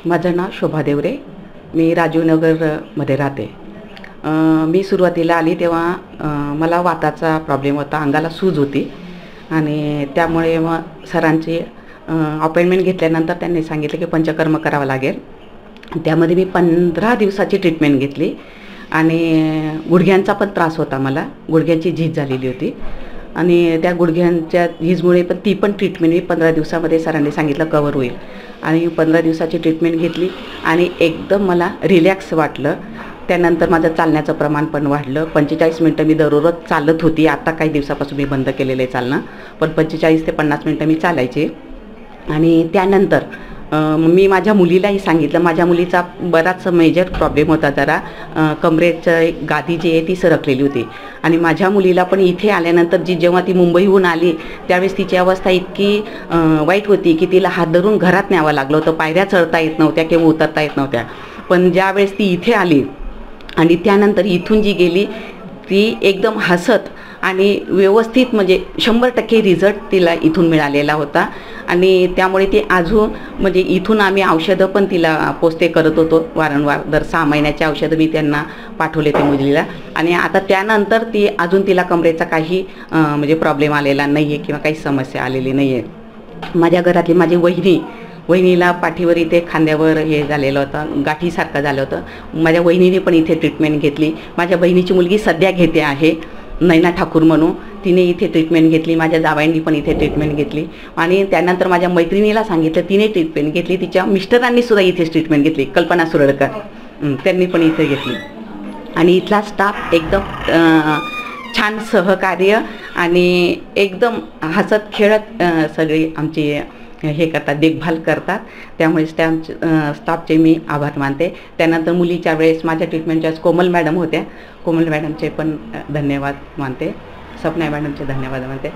माझं नाव शोभा देवरे. मी राजीवनगरमध्ये राहते. मी सुरुवातीला आली तेव्हा मला वाताचा प्रॉब्लेम होता, अंगाला सूज होती आणि त्यामुळे मग सरांची अपॉइंटमेंट घेतल्यानंतर त्यांनी सांगितलं की पंचकर्म करावं लागेल. त्यामध्ये मी 15 दिवसाची ट्रीटमेंट घेतली आणि गुडघ्यांचा पण त्रास होता, मला गुडघ्यांची झीज झालेली होती आणि त्या गुडघ्यांच्या झीजमुळे पण ती पण ट्रीटमेंट मी 15 दिवसामध्ये सरांनी सांगितलं कवर होईल आणि 15 दिवसाची ट्रीटमेंट घेतली आणि एकदम मला रिलॅक्स वाटलं. त्यानंतर माझं चालण्याचं प्रमाण पण वाढलं. 45 मिनटं मी दररोज चालत होती. आता काही दिवसापासून मी बंद केलेलं आहे चालणं, पण 45 ते 50 मिनटं मी चालायचे. आणि त्यानंतर मी माझ्या मुलीलाही सांगितलं. माझ्या मुलीचा बराच मेजर प्रॉब्लेम होता, जरा कमरेचं गादी जी आहे ती सरकलेली होती आणि माझ्या मुलीला पण इथे आल्यानंतर जेव्हा ती मुंबईहून आली त्यावेळेस तिची अवस्था इतकी वाईट होती की तिला हात धरून घरात न्यावं लागलं होतं. पायऱ्या चढता येत नव्हत्या किंवा उतरता येत नव्हत्या. पण ज्यावेळेस ती इथे आली आणि त्यानंतर इथून जी गेली ती एकदम हसत आणि व्यवस्थित, म्हणजे 100% रिझल्ट तिला इथून मिळालेला होता आणि त्यामुळे ती अजून, म्हणजे इथून आम्ही औषधं पण तिला पोचते करत होतो वारंवार. दर 6 महिन्याचे औषधं मी त्यांना पाठवले ते मुलीला आणि आता त्यानंतर ती अजून तिला कमरेचा काही म्हणजे प्रॉब्लेम आलेला नाही आहे किंवा काही समस्या आलेली नाही आहे. माझ्या घरातली माझी वहिनीला पाठीवर इथे खांद्यावर हे झालेलं होतं, गाठीसारखं झालं होतं. माझ्या वहिनीने पण इथे ट्रीटमेंट घेतली. माझ्या बहिणीची मुलगी सध्या घेते आहे, नैना ठाकूर म्हणून, तिने इथे ट्रीटमेंट घेतली. माझ्या जावयांनी पण इथे ट्रीटमेंट घेतली आणि त्यानंतर माझ्या मैत्रिणीला सांगितलं, तिने ट्रीटमेंट घेतली. तिच्या मिस्टरांनी सुद्धा इथेच ट्रीटमेंट घेतली, कल्पना सुरळकर, त्यांनी पण इथे घेतली. आणि इथला स्टाफ एकदम छान सहकार्य आणि एकदम हसत खेळत सगळी आमची हे करतात, देखभाल करतात. त्यामुळे स्टाफचे मी आभार मानते. त्यानंतर मुलीच्या वेळेस माझ्या ट्रीटमेंटच्या कोमल मॅडम होत्या, कोमल मॅडमचे पण धन्यवाद मानते. सपना मॅडमचे धन्यवाद मानते.